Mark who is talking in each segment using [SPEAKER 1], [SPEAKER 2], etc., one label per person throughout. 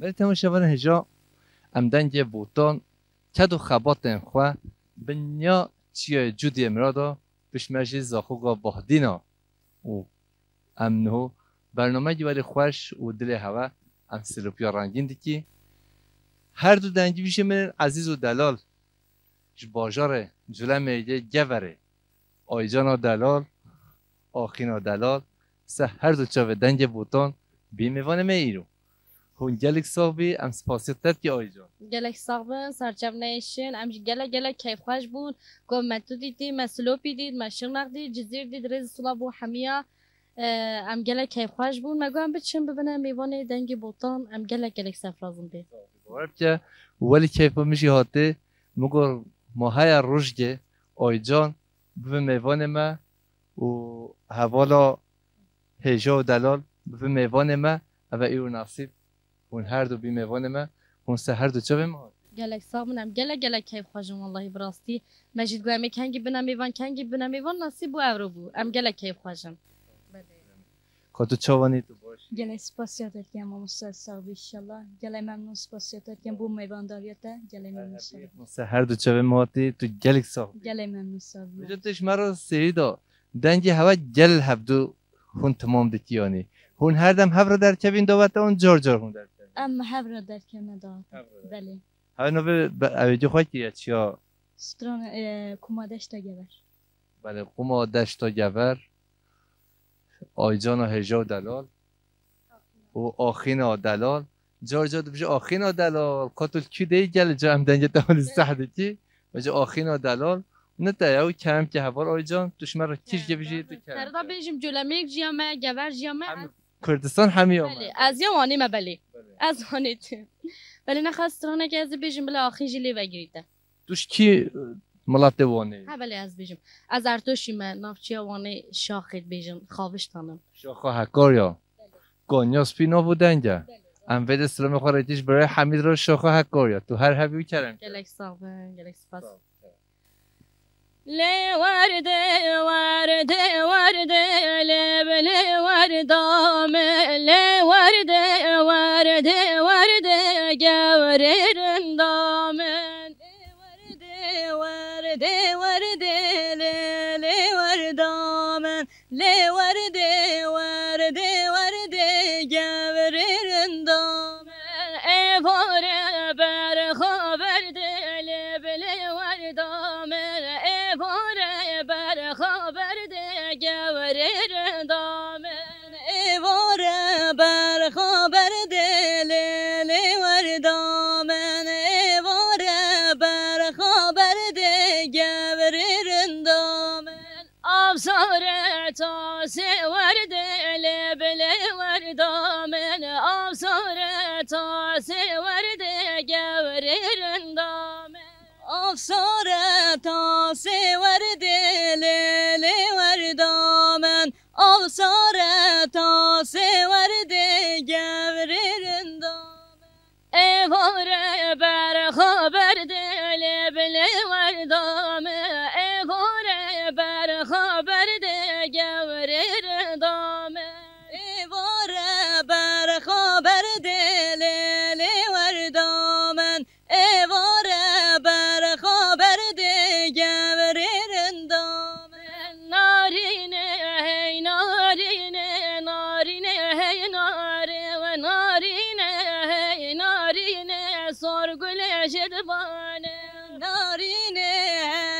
[SPEAKER 1] ولی تماشاور هجا ام دنگ بوتان کد و خباتن خواه بنیا چیه جودی امرادا بشمرشی زاخوگا باهدینا و ام نهو برنامه جواری خوش و دل هوا ام سلوپیا رنگین دیکی هر دو دنگی بیشه من عزیز و دلال باجاره جلو میگه گوره آیجانا دلال آخینا دلال سه هر دو چاوه دنگ بوتان بیمیوانه میرو هون گلک صاحبی ام سپاسیتت که آیجان
[SPEAKER 2] گلک صاحبن سرچم نیشن ام گلک کیف خوش بون گم متو دیدی مسلوپی دید مشرق دید جزیر دید رز صلاب و حمیا ام گلک کیف خوش بون مگم بچم ببینم میوانه دنگ بوتان ام گلک سفرازم بید
[SPEAKER 1] باور که ولی کیف میشی هاته مگر ماهای روزگه آیجان به میوان ما و حوالا هجا و دلال به میوان ما و ایو نصیب اون هر دو بی میوان ما اون سه هر دو چه به ما
[SPEAKER 2] گلک صابنم گلک کیف خوشم والله براستی مجید گویمی کنگی بنام میوان نصیب و اورو بو ام گلک کیف خوشم
[SPEAKER 1] کاتو چوانی تو باش
[SPEAKER 3] گله سپاسیاتت کم مستعد صاحب انشالله گله ممنون سپاسیاتت کم بو میوان داریته گله ممنون صاحب
[SPEAKER 1] سه هر دو چه به ما تو گلک صاحب
[SPEAKER 3] گله ممنون صاحب
[SPEAKER 1] وجودش مرا سیدا دنگی هوا گل هبدو هون تمام دکیانی هون هر دم هفر در کبین دوات اون جار هون در کبین
[SPEAKER 3] اما هفر در کم داد بله
[SPEAKER 1] ها نو به اویدو خواهی که چیا
[SPEAKER 3] ستران کمادش تا گبر
[SPEAKER 1] بله کمادش تا گبر آیجان و هجا و دلال و آخین و دلال جار بشه آخین و دلال کاتول کی دی گل جام دنگ دال سحده کی بجه آخین و دلال نه تا کم که هوار آیجان توش مرا کیش گبیجی تو کم
[SPEAKER 2] سردا بیجم جلمیک جیامه گبر جیامه
[SPEAKER 1] کردستان همی
[SPEAKER 2] بله از یوانی ما بله از هانیت بله نخواسترانه که از بیجم بله آخین جلی بگیریده
[SPEAKER 1] توش کی ملت وانی
[SPEAKER 2] ها بله از بیجم از ارتوشی من نافچی وانی شاخید بیجم خوابش تانم
[SPEAKER 1] شاخه هکاریا گانیاس پینا بودنگه ام وید اسلام خارجیش برای حمید رو شاخه هکاریا تو هر هبیو کردم
[SPEAKER 2] گلک صاحبن گلک سپاس لی ورده ورده ورده لبل وردام لی ورده ورده ورده گورندام لی ورده ورده لی وردام لی ورده ورده ورده گورندام ای باره بر خبرده لبل وردام دامن ایواره بر خبر دل وردامن ایواره بر خبر دل دامن آبساره تا سور دل بل وردامن آبساره تا سور دل دامن آبساره تا سور دل وردامن آبساره تا سور گورندامن ایواره بر خبر دل بل وردامن ایواره بر خبر دل گورندامن ایواره بر خبر دل وردامن ایواره بر خبر دل گورندامن نارینه هی نارینه نارینه هی ناره و نارینه هی نارینه سرگل شدبانه نارینه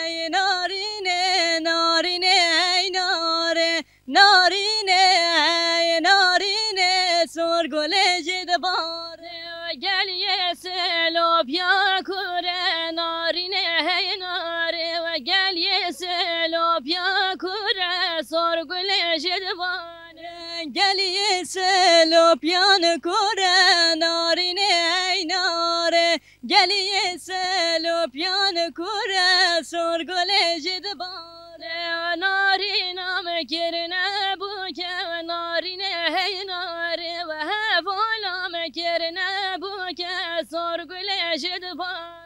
[SPEAKER 2] هی نارینه نارینه هی ناره نارینه هی نارینه سرگل شدبانه گلیه سلوبیا کوره نارینه هی ناره و گلیه سلوبیا کوره سرگل شدبانه گلیه سلوبیان کوره نارینه هی ناره گلیه سلوبیان کوره سرگل شدبانه نارینم کرنه بوکه نارینه هی ناره و هفولم کرنه بوکه سرگل شدبانه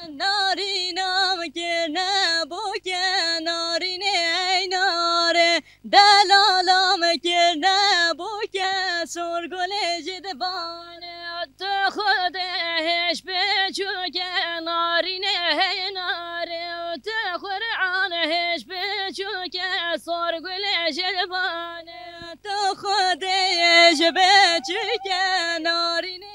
[SPEAKER 2] نارینم کرنه بوکه نارینه هی ناره دلالم کرنه بوکه سرگل شدبانه تو خودش بچوک نارینه ناره تو قرآنش بچوک سرگل جلبانه
[SPEAKER 3] تو خودش بچوک نارینه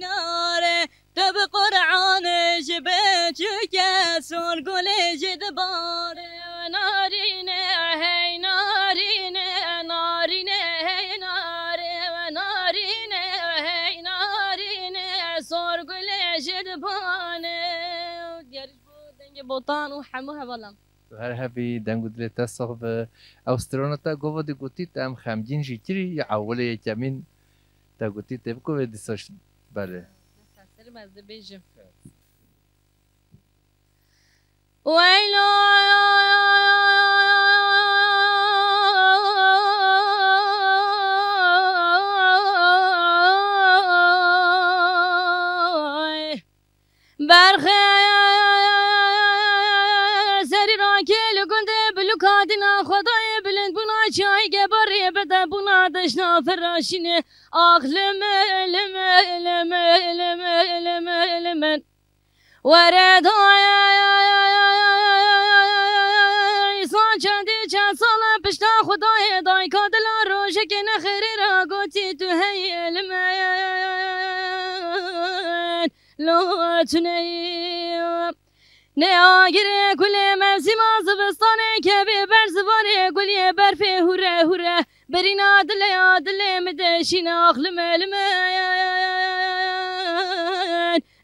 [SPEAKER 3] ناره تو به قرآنش بچوک سرگل جدباره
[SPEAKER 2] نارینه هی نارینه نارینه هی ناره نارینه هی نارینه سرگل جدبانه دیارش بود دنگ بوطان و حموها بلم
[SPEAKER 1] هر هبی دنگو دل تصاق به استرانا تا گوه دی گوتی تام خمجین جیتری یا اوله کمین تا گوتی تبکو به دیساش بله
[SPEAKER 2] سر مزه بیجم ویلو برخه سری را کل گنده بلو کادینا خدای بلند بنا چای گبری بده بنا دشنا فراشینه آخلم لم لم لم لم لم ورد چندی چند سال پشت خدای دای کادل روشه که نخری را گوتی تو هی علمان لو تنی نه آگیره کل موسم زبستانه که به برزبانه گلی برفه هوره هوره برین عادله مدشین آخلم علمان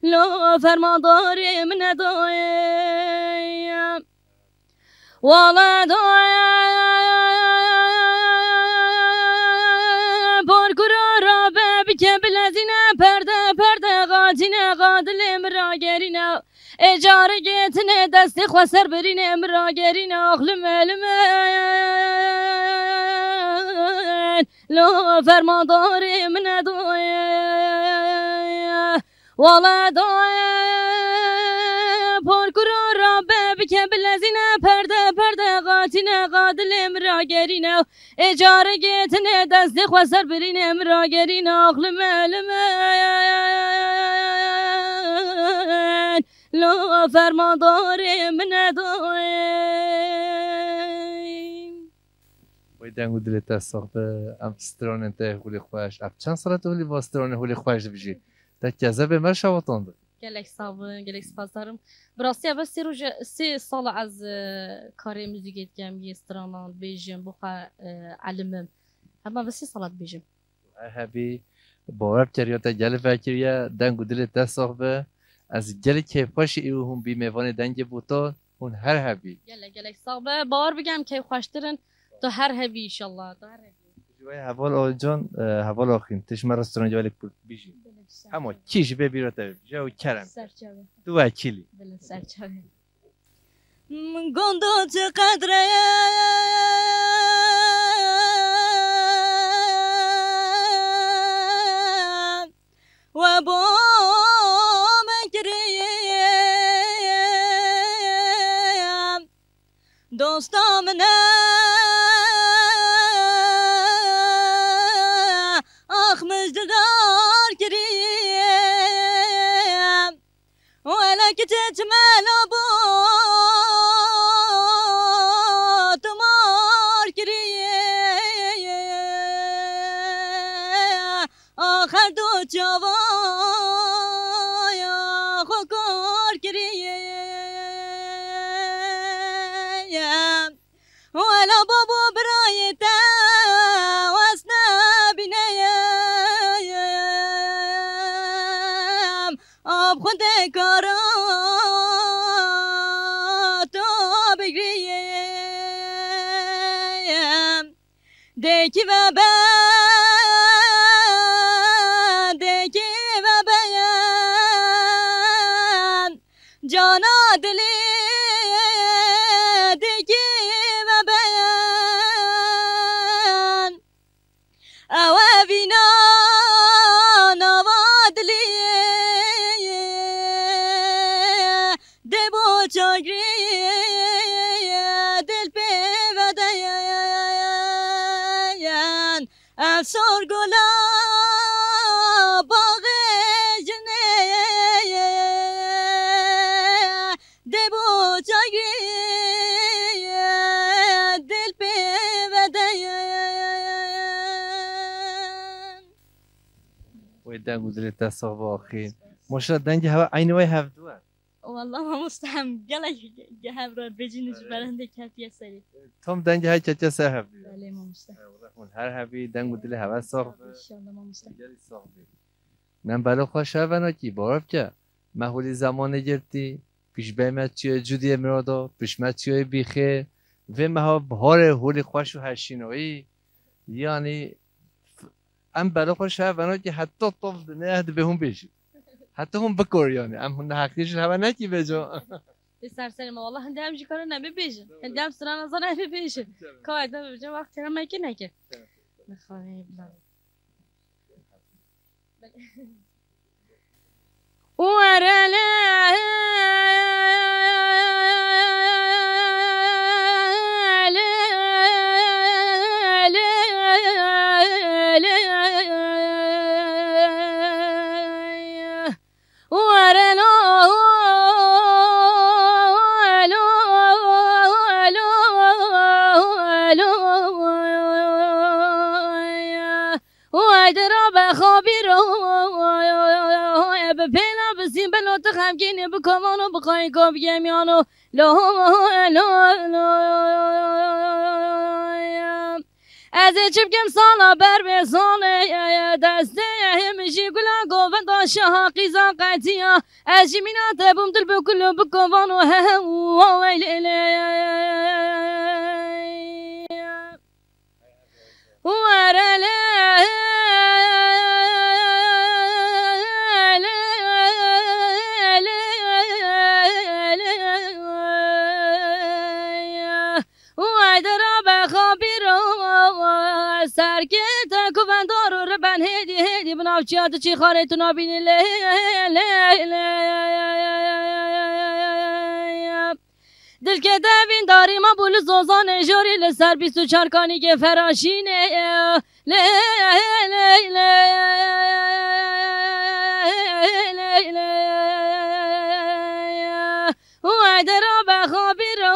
[SPEAKER 2] لو فرمانداری من دایم والا دایم پارکورا را ببکه بلزینه پرده قاتینه قادل مراگرینه اجاره گتنه دستی خواسر برینه مراگرینه آخلم علمان لو فرمانداری من دایم والا دایم پارکورا را ببکه بلزینه پرده قاتینه قادل مراگرینه اجاره گتنه دستی خواسر برینه مراگرینه آخلم علمان لو فرمانداری من دایم
[SPEAKER 1] وی دنگو دل تصاق به ام استران انتهای هولی خواهش اب چند سالت هولی با استران هولی خواهش بجی تا کذا به مر شواتان ده
[SPEAKER 2] گلک صابن گلک سپاس دارم براستی اول سی سال از کار موزیک گم استرانان بیجم بخوا علمم اما بس 3 سالت بیجم
[SPEAKER 1] هبی باور کردی تا گل فکریه دنگو دل تصاق به از گل کیفاش ایو هم بی میوان دنگ بوتا اون هر هبی
[SPEAKER 2] گلک صابه باور بگم که خوشترن تو هر هبی ایشالله تو هر هبی
[SPEAKER 1] جوای حوال آجان حوال آخین تش مر رستوران جوال بیجی اما کیش ببیره تا جو کرم
[SPEAKER 3] سرچاوه
[SPEAKER 1] تو وکیلی
[SPEAKER 3] بله سرچاوه گندو چقدره و با مکریم دوستام نه آخ مجددار کریم ولا كتت مالبو تمار كريه آخر دو جوايا خكار كريه ولا بابو برايته واسنا بنيم اب خنده كاراتو بگریم دکی و بند دکی و بیان جانا دلی دکی و بیان اوابینا نوادلی دبو چاگری دل پیودین افسار گلا باغ
[SPEAKER 1] و دنگو دل تصاف آخین ماشاءالله دنگ هوا عین وای هفدوه
[SPEAKER 3] والله ما مستهم گله هبرار بجینش برنده کتی سری
[SPEAKER 1] تام دنگ های چه سه هفدوه
[SPEAKER 3] بله ما مستهم
[SPEAKER 1] هر هفی دنگو دل هوا صاف
[SPEAKER 3] انشالله ما مستهم
[SPEAKER 1] نم بلا خواه شهوانا کی بارب که محولی زمان گرتی پیش بیمت چیه جودی امرادا پیشمت چیه بیخه و مها بهار هولی خوش و هشینایی یعنی ام بلا خواه شهوانا که حتی طفل نه به هم بیشی حتی هم بکر یعنی ام هنده حقیقش هوا نکی بجا
[SPEAKER 2] سر سر ما والله هنده همجی کارو نمی بیشن هنده هم سران ازا نمی بیشن که بجا وقتی هم مکی نکه نخواهی غمگین بکمان و بخوای گاب گمیانو لا از چپ کم سالا بر به ساله دسته همشی گلا گوون داشته حقی زاقتیا از جمینات بوم دل بکلو بکوان و بنافچیات چی خاره تو نابینی دل که دوین داری ما بول زوزان جوری لسر 24 کانی که فراشینه و درا بخوابی رو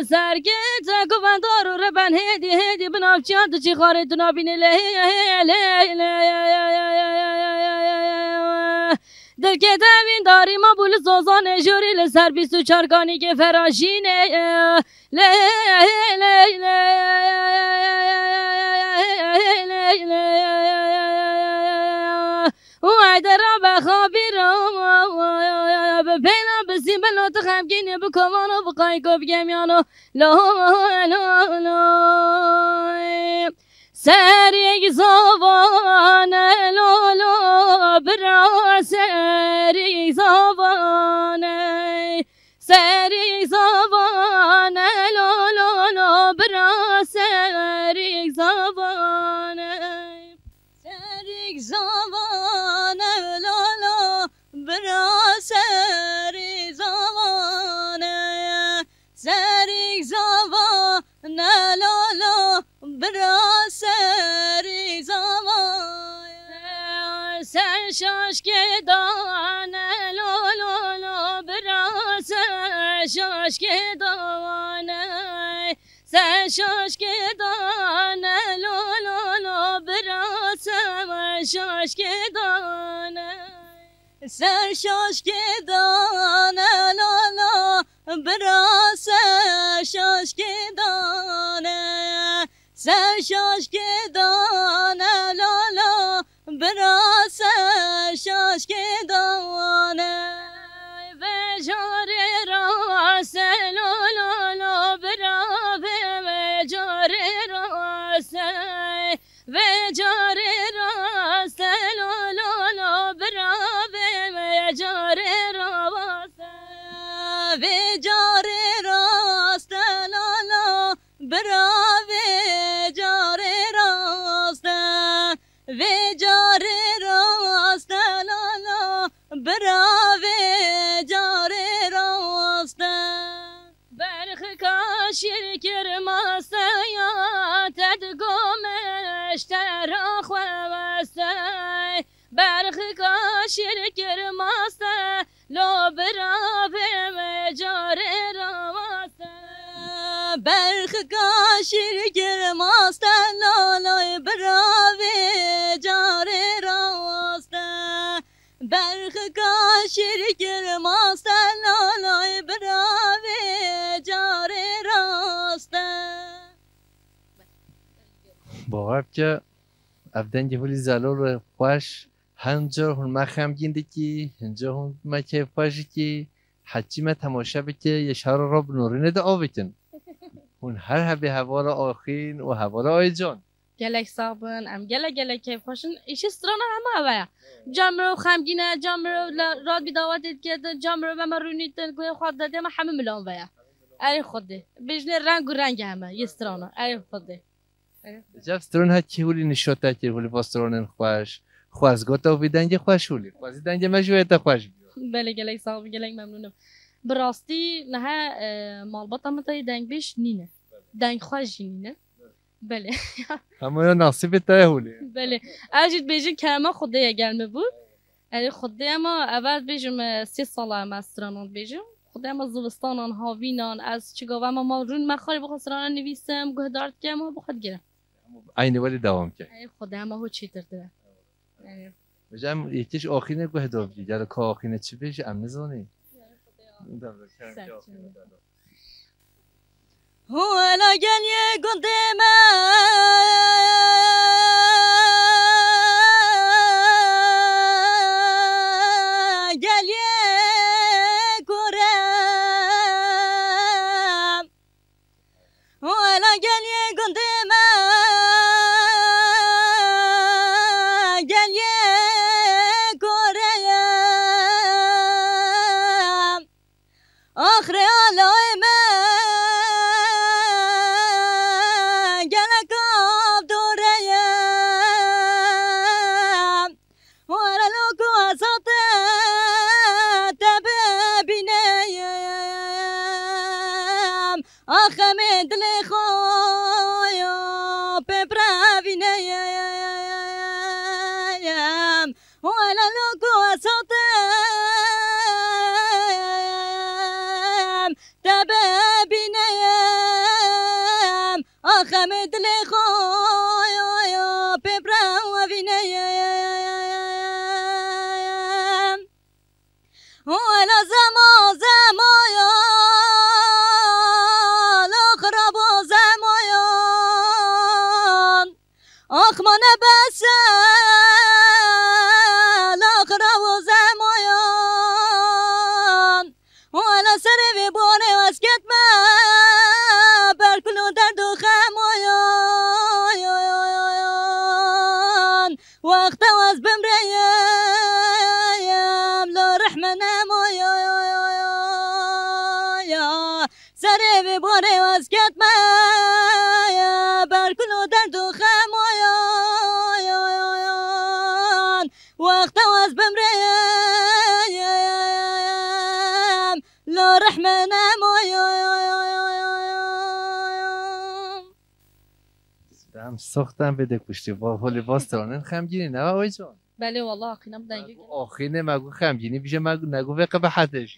[SPEAKER 2] سرگت گوندار رو ربن هدی بنافچیات چی خاره تو نابینی دل که دوین داری ما بول زوزان جوری لسر 24 کانی که فراشینه و درا بخوابی رو بپینا بسیم بلوت خمگین بکوانو بقای گو بگمیانو سر یک زبانه برا سر یک زبانه برا سر یک زبانه برا سری زمانه سری زمانه لالا برا سری زمانه سر شاش که دانه لالا برا سر شاش که دانه سر شاش که دانه لالا برا سر شاش که دانه سر شاش که دانه لالا برا سر شاش که دانه سر شاش که دانه لالا برا سر شاش که دانه و جاره راست لالا برا و جاره راست و جاره راست لالا برا جاره راست و جاره راست لالا برا و جاره راست و جاره راست لالا برا و جاره راست برخ کاشیر کرماست یا تدگمش ترا خواسته برخ کاشیر کرماسته لو برابه جاره راماسته برخ کاشیر کرماسته لو برابه جاره راماسته
[SPEAKER 3] شرکر ماستن لالای براوه جار راسته
[SPEAKER 1] باور که افدن که هولی زلال خوش هنجا هون ما خمگین دیکی هنجا هون ما که خوشی که حتی ما تماشا بکه یه شهر را بنورینه دا آوکن هون هر هبه هوا را آخین و هوا را آی جان
[SPEAKER 2] گلک صابن ام گلک کیف خوشن ایش استرانه همه اوه جامرو خمگینه جامرو راد بیداواتت کرد جامرو به من رونیتن گوی خود داده ما همه ملان اوه ای خوده بجنه رنگ و رنگ همه یه استرانه ای خوده
[SPEAKER 1] جب استران هد که هولی نشاته که هولی باسترانن خوش خوازگاتا و بیدنگ خوش هولی خوازی دنگ مجویت خوش بیو
[SPEAKER 2] بله گلک صابن گلک ممنونم براستی نه مالباتا متای دنگ بیش نینه دنگ خوش نینه بله
[SPEAKER 1] همه یا نصیب تای هولی
[SPEAKER 2] بله اجید بیجی کلمه خوده یا گلمه بود اری خوده اما اول بیجم 3 ساله هم استرانان بیجم خوده اما زلستانان هاوینان از چگاه اما ما رون مخاری بخواد استرانان نویسم گه دارد که اما بخواد گیرم
[SPEAKER 1] اینه ولی دوام کرد
[SPEAKER 2] ای خوده اما هو چی ترده
[SPEAKER 1] بجم یکیش آخینه گوه داوی جلو که آخینه چی بیش ام نزانی
[SPEAKER 3] هولا گل یه گنده من گل یه گرم هولا گل یه گنده من گل یه گرم آخر علای من
[SPEAKER 1] سختم بده کشتی با هولی باسترانن خمگینی نه آی جان
[SPEAKER 2] بله والله آخینم دنگی
[SPEAKER 1] آخینه مگو خمگینی بیشه مگو نگو وقت به حدش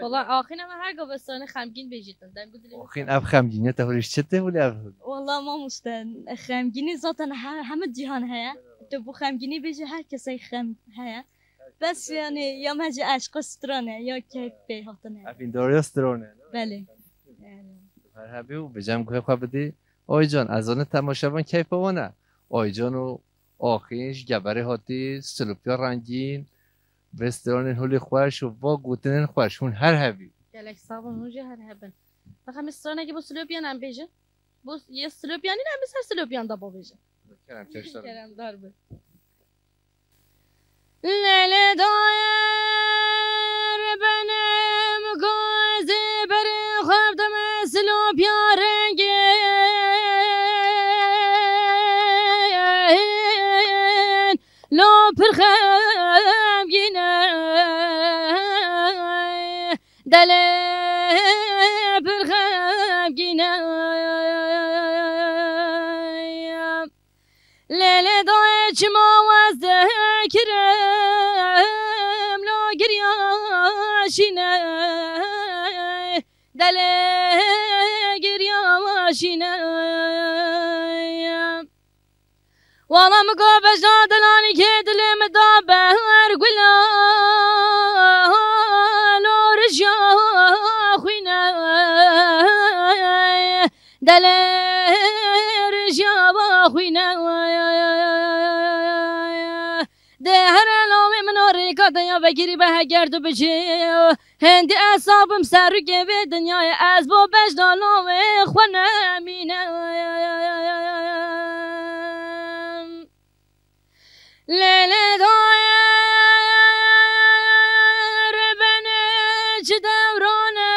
[SPEAKER 2] والله آخینم هر گاه بستانه خمگین بیجیتن دنگو دلی
[SPEAKER 1] آخین اب خمگینی تا هولیش چته هولی اب
[SPEAKER 3] والله ما مستن خمگینی ذاتن همه جهان هيا تو بو خمگینی بیجه هر کسی خم هيا بس يعني یا مجه عشق استرانه یا کیف به هاتنه
[SPEAKER 1] افین داری استرانه
[SPEAKER 3] بله
[SPEAKER 1] هر هبی و بجم گوه خواه بدی آی جان از آن تماشاوان کیف وانه آی جان و آخینش گبره هاتی سلوپیا رنگین وستران هولی خوش و با گوتنن خوش هون هر هبی
[SPEAKER 2] گلک صابون هونجه هر هبن بخم استرانه که با سلوپیان هم بیجه بس یه سلوپیانی نه مثل سلوپیان دا با بیجه کرم دار به لیل دایر بنم گازی بری خواب دم سلوپیا رنگین لو پرخم گینه دل پرخم گینه لیل دای چما وزده کرم لو گریاشینه دل گریاشینه والله مقابش دلاني كي دلم دابه ارقلا دلر جابا خوينا دهر لامي من أريكا دنيا بگیری به گرد و بجی هندی اصابم سر گوی دنیای از با بجدان لامي خونه مینه لیلی دایر بنه چه دورانه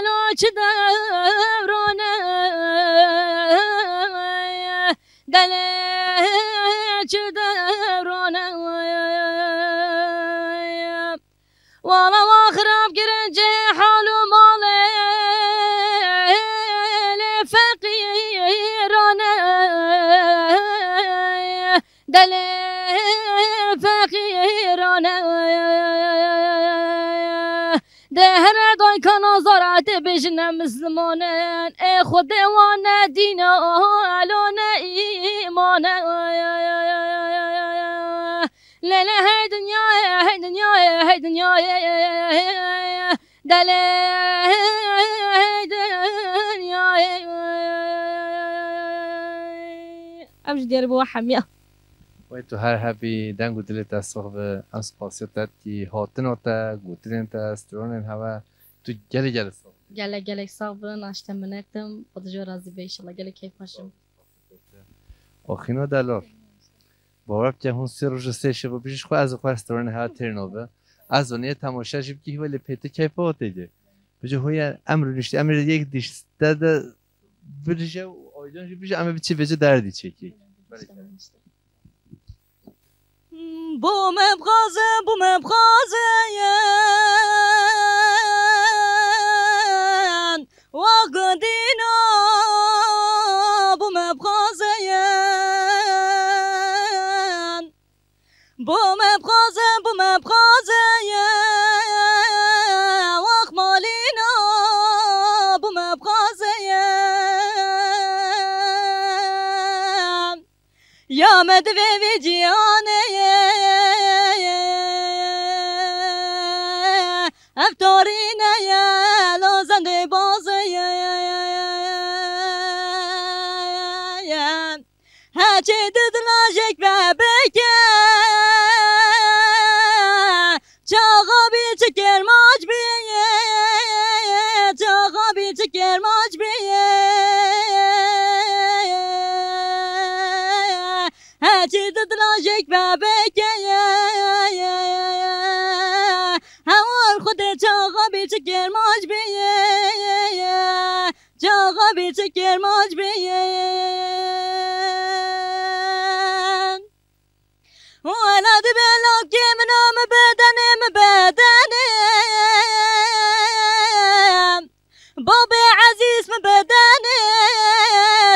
[SPEAKER 2] لو چه دورانه دلی چه دورانه والا واخراب گرنجه حال و ماله فقیرانه دلی فقیرانه دهر دای کنا زارت بجنه مسلمانن ای خود وانه دینه الانه ایمانه لیله هی دنیای هی دنیای هی دنیای دلی هی دنیای امش دیار بوا حمیه
[SPEAKER 1] و تو هر هبی دنگو دلت از صحبه ام سپاسیت تی هاتن تا گوترین تا استرونن هوا تو گله صحبه
[SPEAKER 2] گله صاحب ناشته منتم خودجو راضی به ان گله کیف باشم
[SPEAKER 1] آخینا دلار باور که هون سه روز سه شب پیش خو از خو استرون ها ترنوبه از اون تماشا جیب کی ولی پته کیف اوتیده بجه هوی امر نشتی امر یک دیش داده بجه آیدان جیب بجه امر بچی بجه دردی چکی
[SPEAKER 3] بوم بغازه وقدينا بوم بغازه واخمالينا بوم بغازه يا مدوي وجيانه افتارينا يا لازند بازه هچه ددلاجك بابكه چاقا بی چکر ماج بیه چاقا بی چکر ماج بیه هچه ددلاجك بابكه هوار خود چاقا بی چکر ماج بیه چاقا بی چکر ماج بیه ولد بلاك منام بدنم بابي عزيز مبدني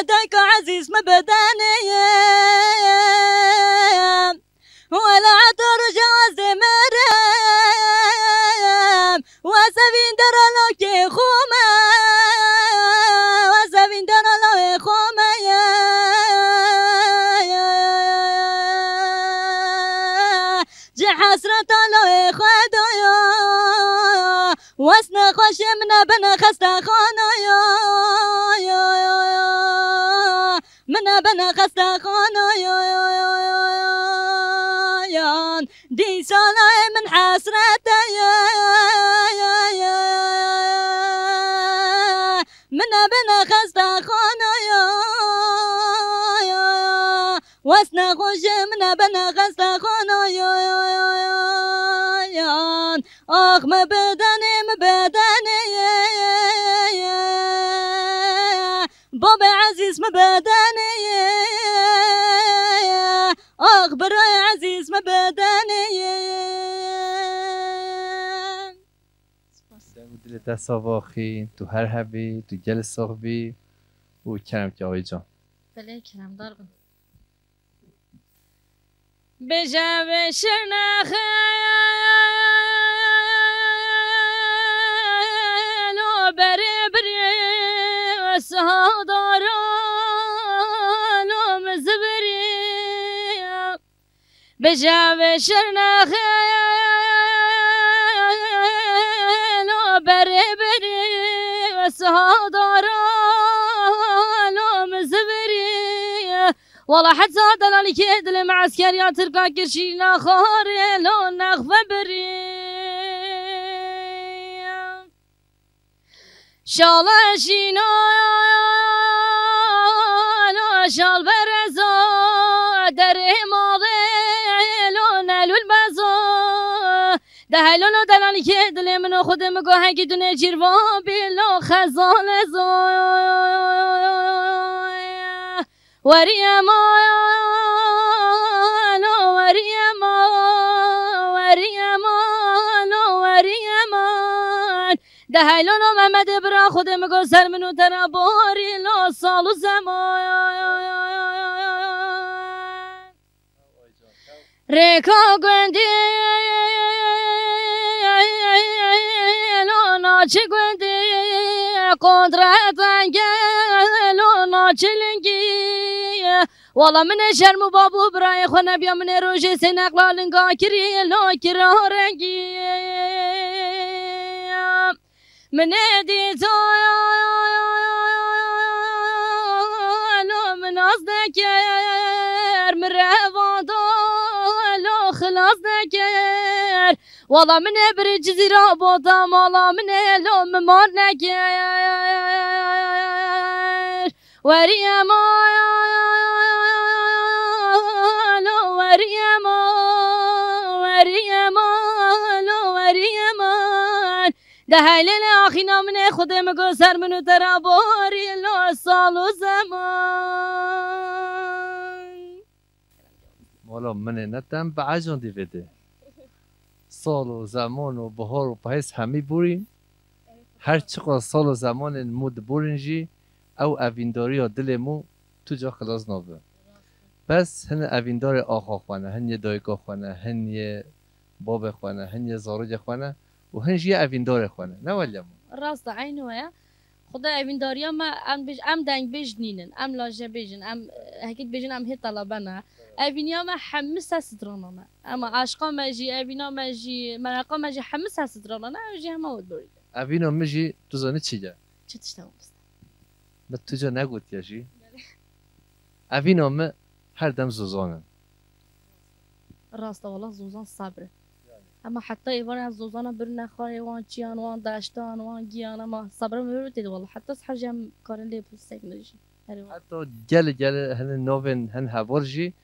[SPEAKER 3] دايك عزيز مبدني ولا عطر جواز مرم وسفين درلوك خوما وسفين درلوك خوما حسرة لو خدايا واسنا خوش من بنا خستا خانايا من بنا خستا خانايا دي سالا من حسرة من بنا خستا خانايا واسنا خوش من بنا خستا خانايا آخ مبدني بابا عزيز مبدني آخ براي عزيز مبدني
[SPEAKER 1] دلت صباخی تو هر هبی تو گل صحبی و کرم که آقای جان
[SPEAKER 2] بله کرم دار بند بجاوه شرنخه بجاوه شرنخه لو بری دارم زبری والله حتى دلالي كيدل مع عسكريات تركا كشينا خاري لو نخفى بري شالا شينا لو شال برزا دري ماضي لو نالو البزا ده لونو دلالي كيدل منو خودم گوه گدونه جيروان بلو خزان وريما لو وريما وريما لو وريما ده هيلونو محمد برا خود مگو سر منو ترا باری لو سالو زمان ریکا گوندی لو ناچی گوندی قدرت انگلو ناچی لنگی والله من شرم بابو برای خونه بیا من روژه سنقلا لنگا کری لو کرا رنگی من دیتا لو من از نکر من روادا لو خلاص نکر والله من بر جزیره بودم والله من لو ممان نکر وريما لو وريما وريما لو وريما ده هيلين اخينا من خود مگو سر منو ترا باری لو سالو زمان
[SPEAKER 1] والا من نتم بعجان دیویده سال و زمان و بهار و پاییز همی بوریم هر چقدر سال و زمان مود بورینجی او اوینداری ها دل مو تو جا خلاص نابه بس هن اویندار آقا خوانه هن یه دایگاه خوانه هن یه باب خوانه هن یه زاروج خوانه و هنش یه اویندار خوانه نه ولی
[SPEAKER 2] راست عینو ویا خدا اوینداریا ما ام دنگ بجنینن ام لاجه بجن ام هکیت بجن ام هیت طلبنا اوینیا ما حمس هسترانا ما اما عاشقا ماجی اوینا ماجی مرقا ماجی حمس هسترانا نه اوجی همه ود برید
[SPEAKER 1] اوینا مجی تو زنی چیه
[SPEAKER 2] چه تشتم بست
[SPEAKER 1] ما تو جا نگوت یاشی اوینا ما هر دم زوزانه
[SPEAKER 2] راست والله زوزان صبره اما حتى ایوان از زوزان برن خواهی وان چیان وان داشتان وان گیان اما صبره میبرد والله حتی سحر جم کارن لی پرستک نجی
[SPEAKER 1] حتی گل هن نوین هن هوارجی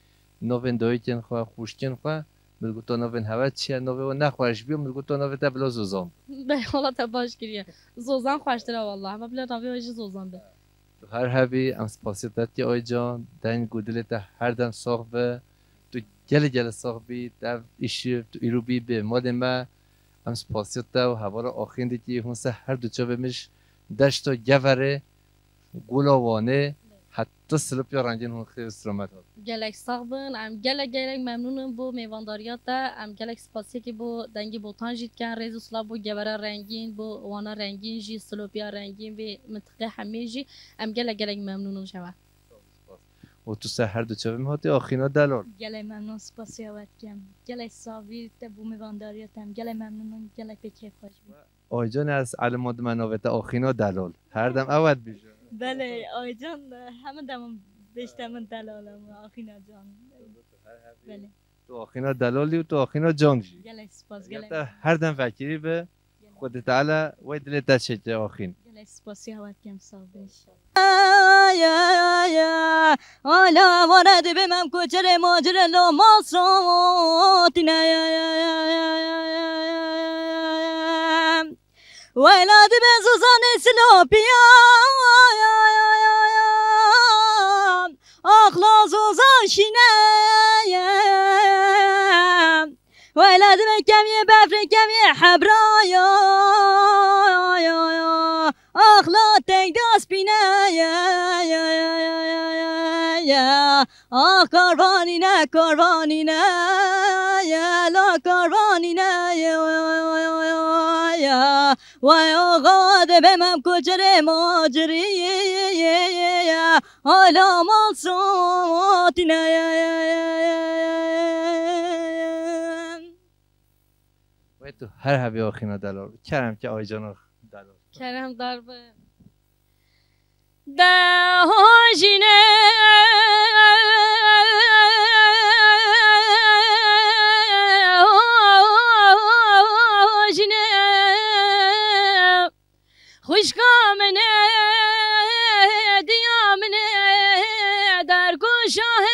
[SPEAKER 1] نوین دایتین خواه خوشتین خواه میگو تو نوین هوا چیه نوین نخواهش بیام میگو تو نوین تا بلا زوزان
[SPEAKER 2] به والله تباش کریه زوزان خوشتره والله اما بلا نوی وجه زوزان به
[SPEAKER 1] تو هر هبی ام سپاسیت آی جان دین گودلت هر دم ساخ به تو گل ساخ بی در ایشی تو ایرو بی به مال ما ام سپاسیت و هوا رو آخین دیگه هنسه هر دو چا بمیش دشت و گوره گلاوانه حتی سلوپ یا رنگین هون خیلی استرامت هست
[SPEAKER 2] گلک صاحبن ام گلک ممنونم بو میوانداریات ام گلک سپاسی که بو دنگی بوتان جید کن ریزو سلا بو گبره رنگین بو وانا رنگین جی سلوپیا رنگین به منطقه همه جی ام گلک ممنونم شما
[SPEAKER 1] و تو سه هر دو چا بیم هاتی آخینا دلار
[SPEAKER 3] گله ممنون سپاسی آورد کم گله ساویر تبو میوانداریاتم گله ممنونم گله به کیف خوش بود
[SPEAKER 1] آی جان از علمات مناوت آخینا دلال هر دم اود بیشه
[SPEAKER 3] بله آی جان همه دمم بیشتر دلالم آخینا جان بله
[SPEAKER 1] تو آخینا دلالی و تو آخینا جان جی
[SPEAKER 3] گله سپاس گله
[SPEAKER 1] هر دم فکری به خود تعالی و دل دست آخین
[SPEAKER 3] گله سپاسی آورد کم ساویش
[SPEAKER 2] حالا وارد بمم کجره ماجره لو ماسراتینه ولاد بزوزان سلوپیا اخلا زوزان شینه ولاد کمی بفر کمی حبرایا اخلا تک دست بینه آه کاروانی نه لا کاروانی نه وای آقا ده بمم کجره ماجری حالا مال ساتی نه
[SPEAKER 1] وای تو هر هبی آخینا دلار کرم که آی جان دلار
[SPEAKER 2] کرم در به ده هاجینه خوشگامنه دیامنه در گوشاه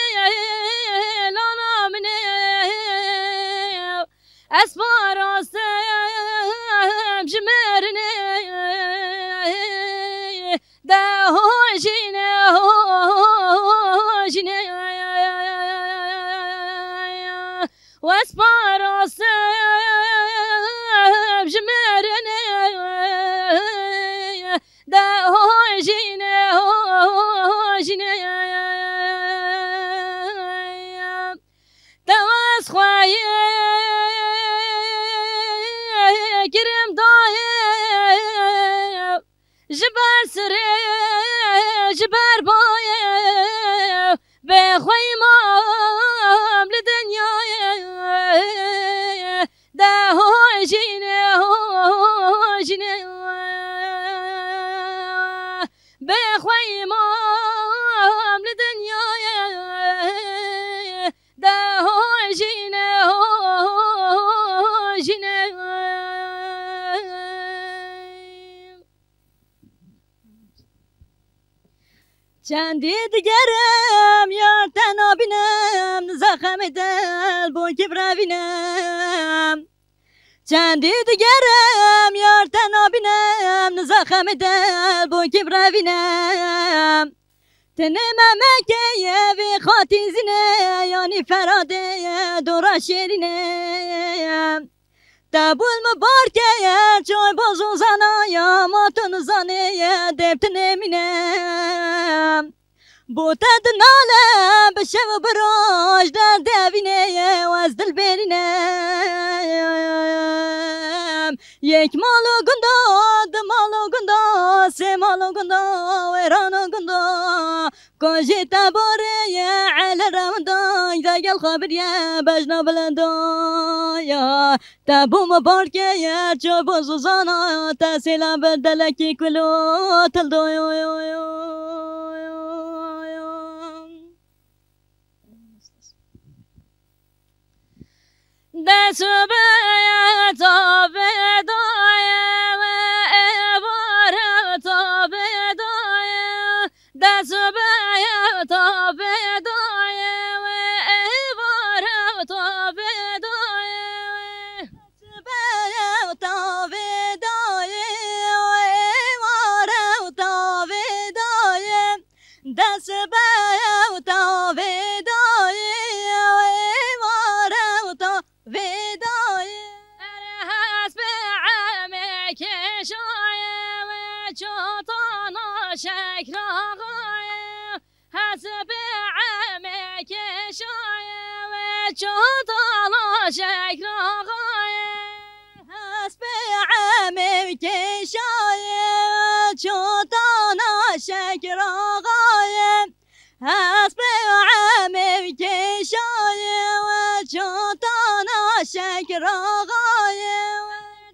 [SPEAKER 2] لانامنه اسپاراسم جمرنه ده هاجینه هاجینه و اسپاراسم جمرنه ده هاجینه هاجینه دواز خواهی گرم دایه جبر سره جبر بایه به خوی مام لدنیای ده هاجینه هاجینه به خوی مام لدنیای ده هاجینه هاجینه چندی دیگرم یار تنها بینم زخم دل بون که بروینم چندی دیگرم یار تنها بینم زخم دل بون که بروینم تنم مکه وی خاطی زینه یعنی فراده دورا شیرینه تبول مبارکه چای بازو زنه یا ماتون زنه دبت نمینه بوتا دناله بشه و براش در دوینه و از دل برینه یک مالو گندا دو مالو گندا سه مالو گندا ویرانو گندا کاجی تباره علی رمضان داگل خبریه بجنا بلندا تبو مبارکه چو بازو زانا تسیلا بدلکی کلو تلدو دست به تا بدایه و عباره تا بدایه دست به تا بدایه و عباره تا بدایه دست به تا بدایه و عباره تا بدایه دست به تا بدایه و عباره تا ودایه حسب عمك شايه وشوطنا شكل غايه حسب عمك شايه وشوطنا شكل غايه حسب عمك شايه وشوطنا شكل غايه حسب عمك شايه وشوطنا شكر غاية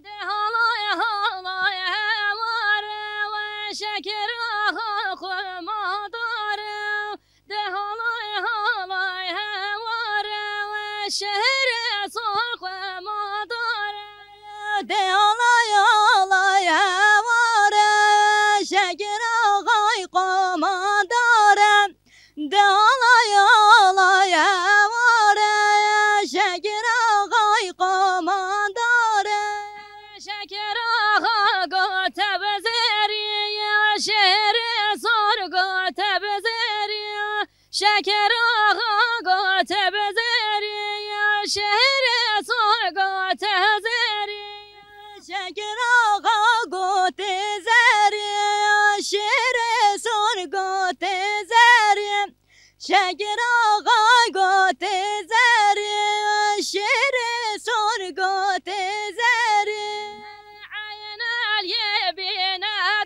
[SPEAKER 2] ده هلاي هلاي هوارة وشكر ما دارة ده هلاي هلاي هوارة وشهر صلق ما دارة ده هلاي هلاي هوارة شكر غايق ما دارة ده هلاي هلاي هوارة شكر غايق ما داره شكر غاقوت بزري شهر صرقوت بزري شكر غاقوت بزري شهر صرقوت زري شكر غاقوت زري شهر صرقوت زري شكر غاقوت زري شهر صرقوت زري عين اليبين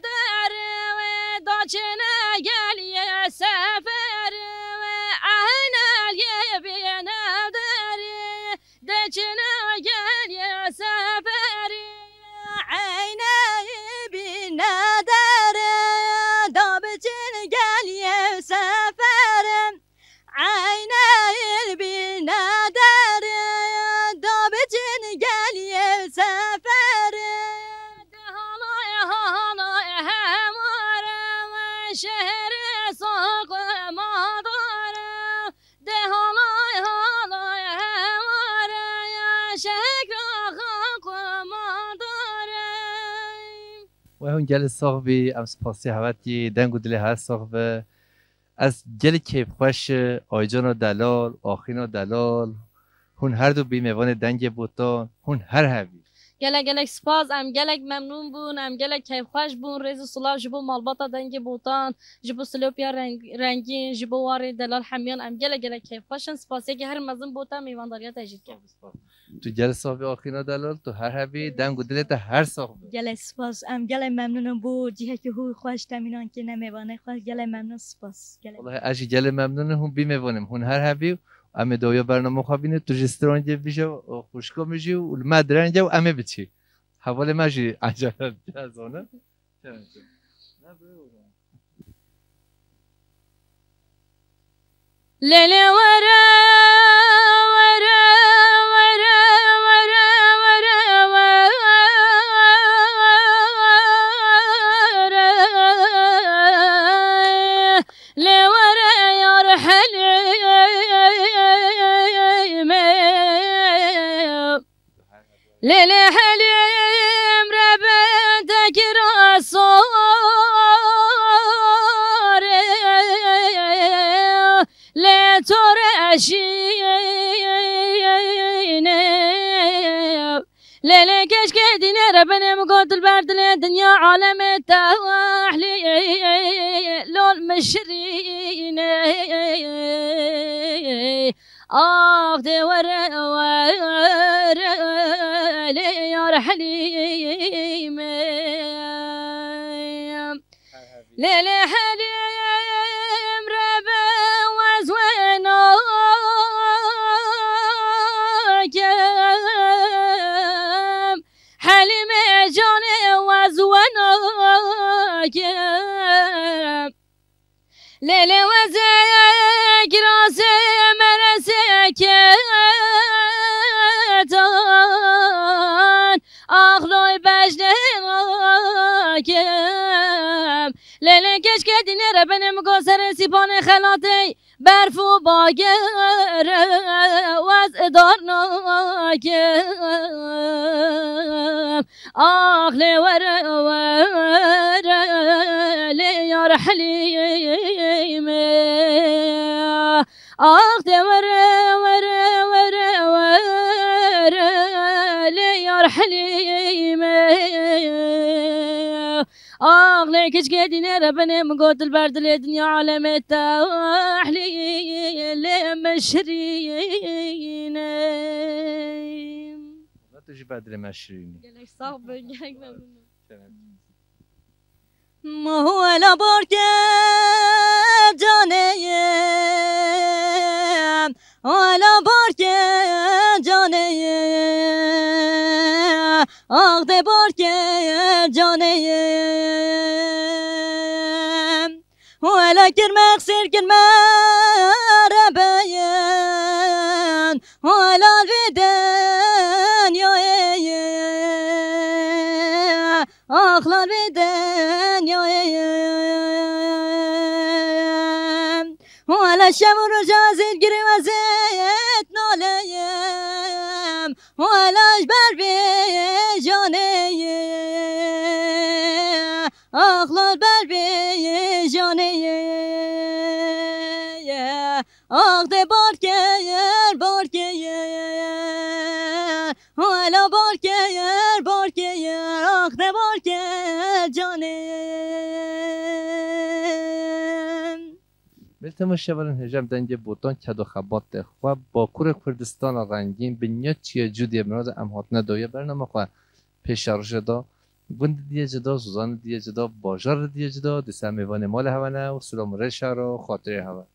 [SPEAKER 2] دار ودوشنا قال يا سفر عين اليبين دار دوشنا قال يا سفر عين اليبين دار دوشنا شهر ساق ماداره دهانای حالای هماره شهر خاق ماداره
[SPEAKER 1] و هون گل صاحبی ام سپاسی هواتی دنگ و دل هر صاحب از گل کیف خوش آیجان و دلال آخین و دلال هون هر دو بیموان دنگ بوتان هون هر هوی
[SPEAKER 2] گلک سپاس ام گلک ممنون بون ام گلک کیف خوش بون ریز سلاف جبو مالباتا دنگ بوتان جبو سلوپیا رنگین جبو واری دلال حمیان ام گلک کیف خوشن سپاسی که هر مزن بوتان میوانداریت اجید کرد
[SPEAKER 1] تو گل صاحب آخین و دلال تو هر هوی دنگ و دلت هر صاحب
[SPEAKER 3] گله سپاس ام گله ممنونم بو جیه که هوی خوش تمینان که نمیوانه خوش گله ممنون سپاس گله
[SPEAKER 1] والله اجی گل ممنونه هون بیموانم هون هر هوی ام دویا برنامه خوابینه تو جستران جه بیشه و خوشکا میشی و المدرن جه و امه بچی حوال مجی عجلت جزانه
[SPEAKER 2] لیلی ورا ورا ورا ورا ورا ورا لی ورا یار حلیم لیلی حلیم ربندک راسار ترشينه ليلة كش كدينا ربنا مقود البرد الدنيا عالم التوحلي لون مشرينه دي ورا ورا لي يا حليم ليلة حليم ربا وزوينا حليم جاني وزوينا ليلة وزيك راسي مرسكتان أخلوي بجناكم لیلی کش کدینه ربنه مگذر سیبان خلاتی برف و باگر وز ادار ناکم لی ور ور لیار حلیم دی ور ور ور ور لیار حلیم ليكش قاعدين ربنا مقود البرد الدنيا عالم التوحلي لمشرين
[SPEAKER 1] ما تجي بعد المشرين
[SPEAKER 2] قالك صعب قالك
[SPEAKER 3] ما هو لبرك جانيم ولا برك جانيم آخده برك جانيم ولا كرمك سير ربيان ولا الفدان يا أخلى الفدان يا ولا الشمر جازل قري وزيت ناليم ولا جبر بجاني أخلى البر بجاني أخذ باركير باركير ولا باركير باركير أخذ باركير جاني
[SPEAKER 1] بلتم شبرن هجم دنگ بوتان کد و خبات خواه با کور کردستان رنگین بنیاد چیه جودی مراد امهات ندایه برنامه خواه پیشارش دا گوند دیگه جدا سوزان دیگه جدا باجار دیگه جدا دسته میوان مال هونه و سلام رشا رو خاطره هوا